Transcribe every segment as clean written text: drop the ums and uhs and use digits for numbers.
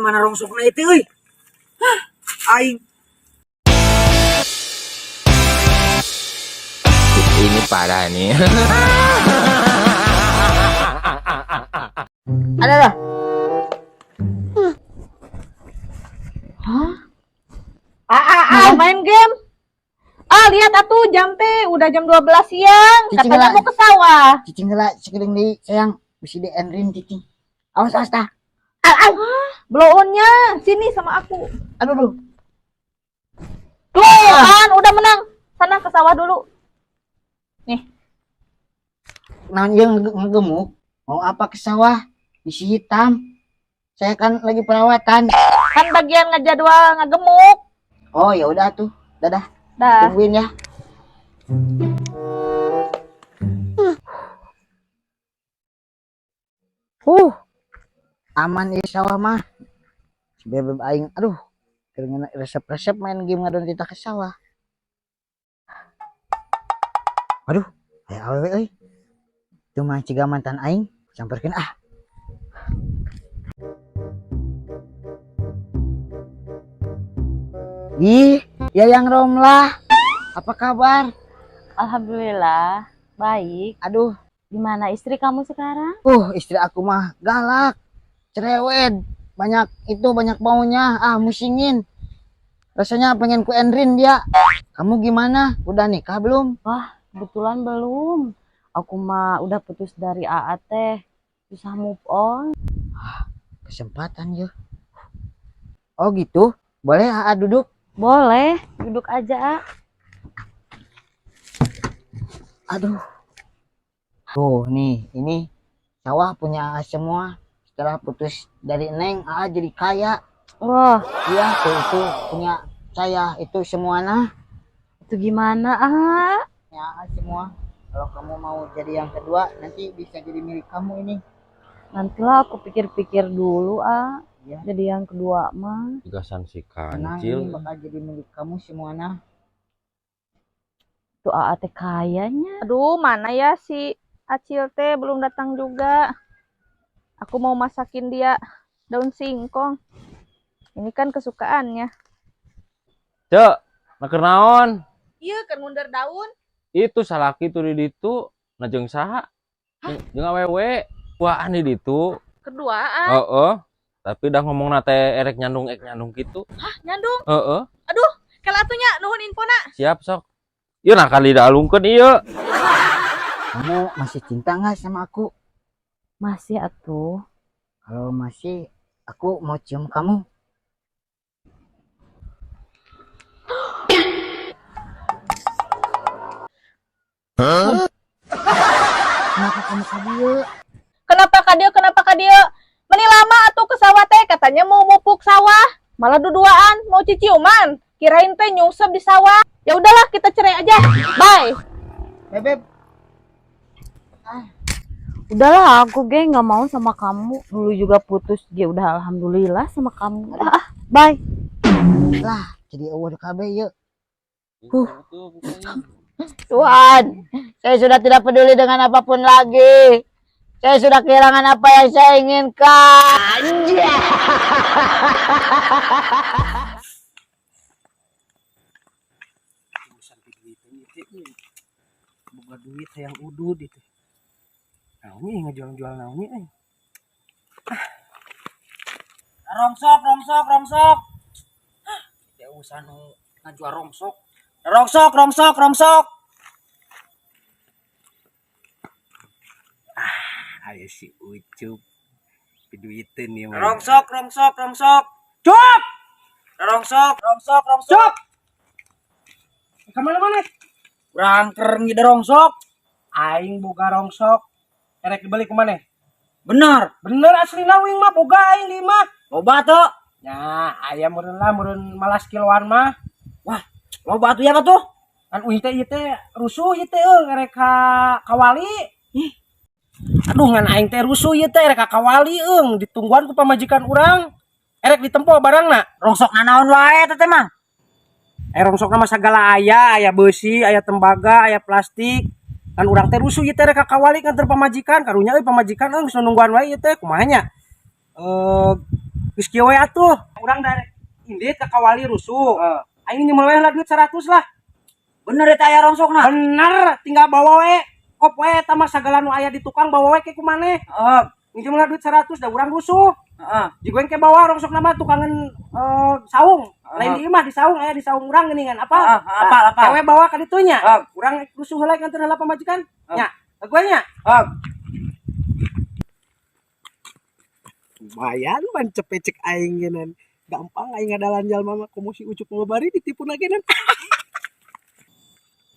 mana rongsokna itu euy. Aing Ini parah nih. Ada dah. Hah? Main game. Lihat atuh jam teh udah jam 12 siang. Cicing Katanya lah. mau ke sawah. Cicing heula sekeliling deui sayang, bisi di Enrin cicing. Awas tah. Blow-on-nya sini sama aku. Aduh. Tuh kan udah menang. Sana ke sawah dulu. Nih. Naon ieu ngegemuk? Mau apa ke sawah? Bisi hitam. Saya kan lagi perawatan. Kan bagian ngejadwal ngegemuk. Oh, ya udah tuh. Dadah. Dah. Tungguin ya. Aman di sawah mah. Si bebeb aing, aduh. Keringan resep-resep main game ngadon kita ke sawah. Aduh, aya awewe euy. Cuma ciga mantan aing, samperkeun ah. Ih, Yayang Romlah. Apa kabar? Alhamdulillah baik. Aduh, Di mana istri kamu sekarang? istri aku mah galak, cerewet, banyak maunya, musingin. Rasanya pengen ku Enrin dia. Kamu gimana? Udah nikah belum? Kebetulan belum. Aku mah udah putus dari AA teh. Susah move on. Kesempatan ya. Oh gitu? Boleh AA duduk? Boleh, duduk aja. Aduh. Tuh nih, ini sawah punya AA semua. Setelah putus dari Neng, AA jadi kaya. Wah, Iya, tuh itu punya saya itu semuanya. itu gimana, Ah? Ya AA semua. Kalau kamu mau jadi yang kedua, nanti bisa jadi milik kamu ini. Nantilah aku pikir-pikir dulu, Ah. Ya. Jadi yang kedua mah. Gasan si Tenang, kancil. ini bakal jadi milik kamu semuanya. Tuh AA teh kayaknya. Aduh, mana ya si Acil teh belum datang juga. Aku mau masakin dia daun singkong. Ini kan kesukaannya. Cek, naker naon? Iya, kan ngundar daun. Itu salaki tuh di ditu, najeng saha? Jeung awewe. Wah, ani ditu. Keduaan. Heeh. Tapi udah ngomong nate erek nyandung gitu. Hah, nyandung. Heeh. Aduh, kalau atunya nuhun infona. Siap sok. Ieu nah kali da alungkeun ieu. Kamu masih cinta nggak sama aku? Masih atuh. Kalau masih, aku mau cium kamu. Kenapa kamu kabur? Kenapa kadia? Meni lama atuh ke sawah teh katanya mau mupuk sawah. Malah duduaan mau ciciuman. Kirain teh nyungsep di sawah. Ya udahlah, kita cerai aja. Bye. Bebeb, Udahlah, aku nggak mau sama kamu. Dulu juga putus, dia udah alhamdulillah sama kamu. Bye. lah, jadi awal KB yuk. Tuhan, saya sudah tidak peduli dengan apapun lagi. Saya sudah kehilangan apa yang saya inginkan. boga duit yang udud itu. Naonnya ngejual-jual naonnya Rongsok. Ya usah nu ngajual rongsok. Rongsok. Ayo si Ucup. Piduitin ya. Rongsok. Cop. Rongsok. Cop. Kemana-mana? Rangker ngide rongsok. Aing boga rongsok. Erek dibeli kemana? Bener asli nawing mah boga aing di mah. Loba tuh. Ya, aya meureun malas kiloan mah. Wah, loba tuh ya tuh. Kan ieu teh rusuh ieu teh erek ka kawali. Aduh ngan aing teh rusuh ieu teh erek ka kawali ditungguan ku pamajikan urang. Erek ditempo barangna. Rongsokna naon wae teh mah? Rongsokna mah sagala aya besi, aya tembaga, aya plastik. Kan urang teh rusuh ieu teh rek ka kawali kantor pamajikan, karunya euy pamajikan geus nungguan wae ieu teh kumaha nya? Geus kieu we atuh. Urang dari indit ka kawali rusuh. Aing nyemel we lah duit 100 lah. Bener eta aya rongsokna. Bener, tinggal bawa we. Kop we eta mah sagala nu aya di tukang bawa we ke kumaneh. Heeh. Nyemel duit 100 da urang rusuh. Heeh. Jigoeng ke bawa rongsokna mah tukangan saung. Lain di imah di saung aya di saung urang geuningan apa? Apa. Ewe bawa ka ditu nya. Urang rusuh heula nganter heula pamajikan. Nya. Gue nya. Lumayan ban cepecek aing geunan. Gampang aing ngadalan jalma mah komo si ucuk ngelebari ditipu nagenan.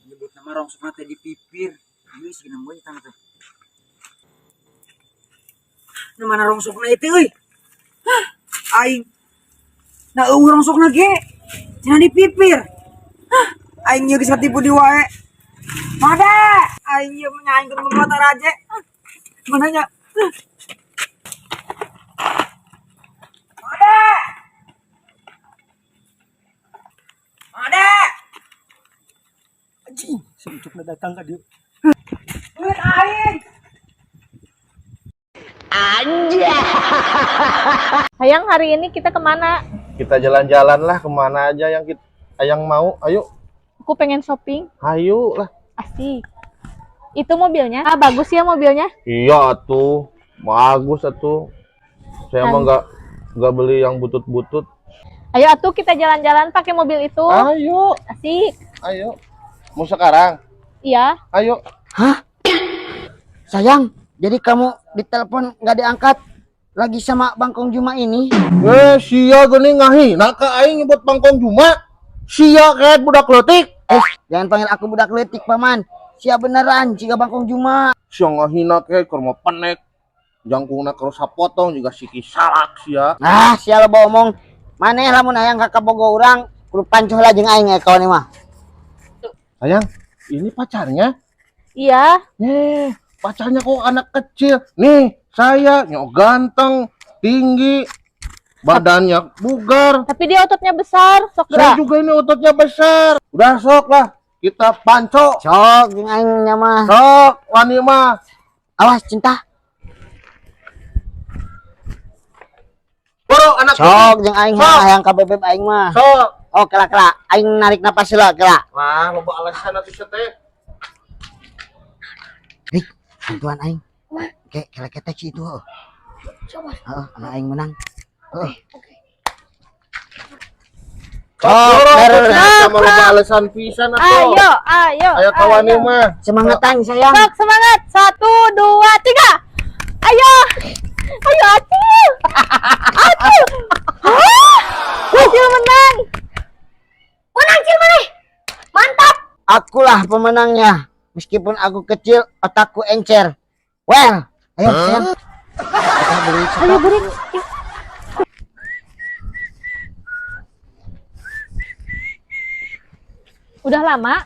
Nyebut nama rongsokna teh dipipir. Ieu sieuna meuy tah teh. Nu mana rongsokna ieu teh euy? Aing da eueuh rongsokna ge. Cenah dipipir. Aing ieu geus katipu di wae. Mada, aing ieu menyaing keur motor aja. Mana nya? Ada. Anjing, sejucukna datang ka dieu. Duit aing. Hayang, hari ini kita kemana? Kita jalan-jalan lah kemana aja yang mau. Ayo, Aku pengen shopping. ayo lah. Asik. Itu mobilnya? Ah, bagus ya mobilnya. Iya tuh, bagus atuh. Saya mah nggak beli yang butut-butut. Ayo atuh kita jalan-jalan pakai mobil itu. Ayo, Asik. ayo. Mau sekarang? Iya. Ayo. Sayang, jadi kamu ditelepon nggak diangkat lagi sama Bangkong Juma ini? Sia geuning ngahina ka aing nyebut Bangkong Juma. Sia kayak budak leutik. Jangan panggil aku budak leutik, Paman. Sia beneran jika Bangkong Juma. Sia ngahina kayak keur mah penek. Jangkungna keur sapotong juga siki salak sia. Sia lo omong. Maneh lamun hayang ka kabogo urang, kudu pancoh lah jeung aing kawan mah. Sayang, ini pacarnya? Iya. Pacarnya kok anak kecil. Nih, saya nyok ganteng, tinggi, badannya bugar. Tapi dia ototnya besar. Sok Saya gerak. juga ini ototnya besar. Udah sok lah, kita panco. Sok jeung aing nya mah. Sok, wani mah. Awas cinta. Boro anak Sok jeung aing mah Sok. hayang ka bebeb aing mah. sok. Oh, kela-kela. Aing narik napas heula, kela. Wah, loba alasan atuh teh. Bantuan aing. Oke, kela kita ci itu. Coba. Anak aing menang. Boro bener. sama loba alasan pisan atuh. Ayo. Ayo kawan ayo. mah. Semangat aing sayang. Sok, semangat. 1, 2, 3. Ayo. Ayo, Acil. Acil. Acil menang. Menang, Cil, menang. Mantap. Akulah pemenangnya. Meskipun aku kecil, otakku encer. Well, ayo sayang. Kita beli Ayo, Burik. Udah lama?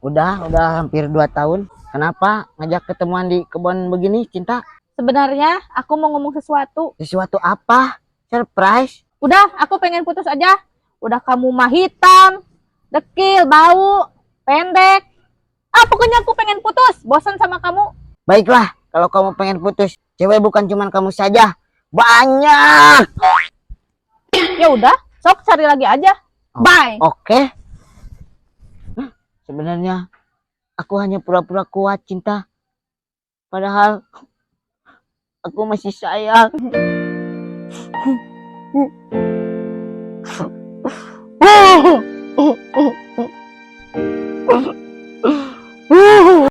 Udah hampir 2 tahun. Kenapa ngajak ketemuan di kebun begini, Cinta? Sebenarnya aku mau ngomong sesuatu. Sesuatu apa? Surprise? Udah, aku pengen putus aja. Udah kamu mah hitam, dekil, bau, pendek. Pokoknya aku pengen putus. Bosan sama kamu. Baiklah, kalau kamu pengen putus, cewek bukan cuma kamu saja. Banyak. Ya udah, sok cari lagi aja. Bye. Oke. Sebenarnya aku hanya pura-pura kuat, Cinta. Padahal aku masih sayang.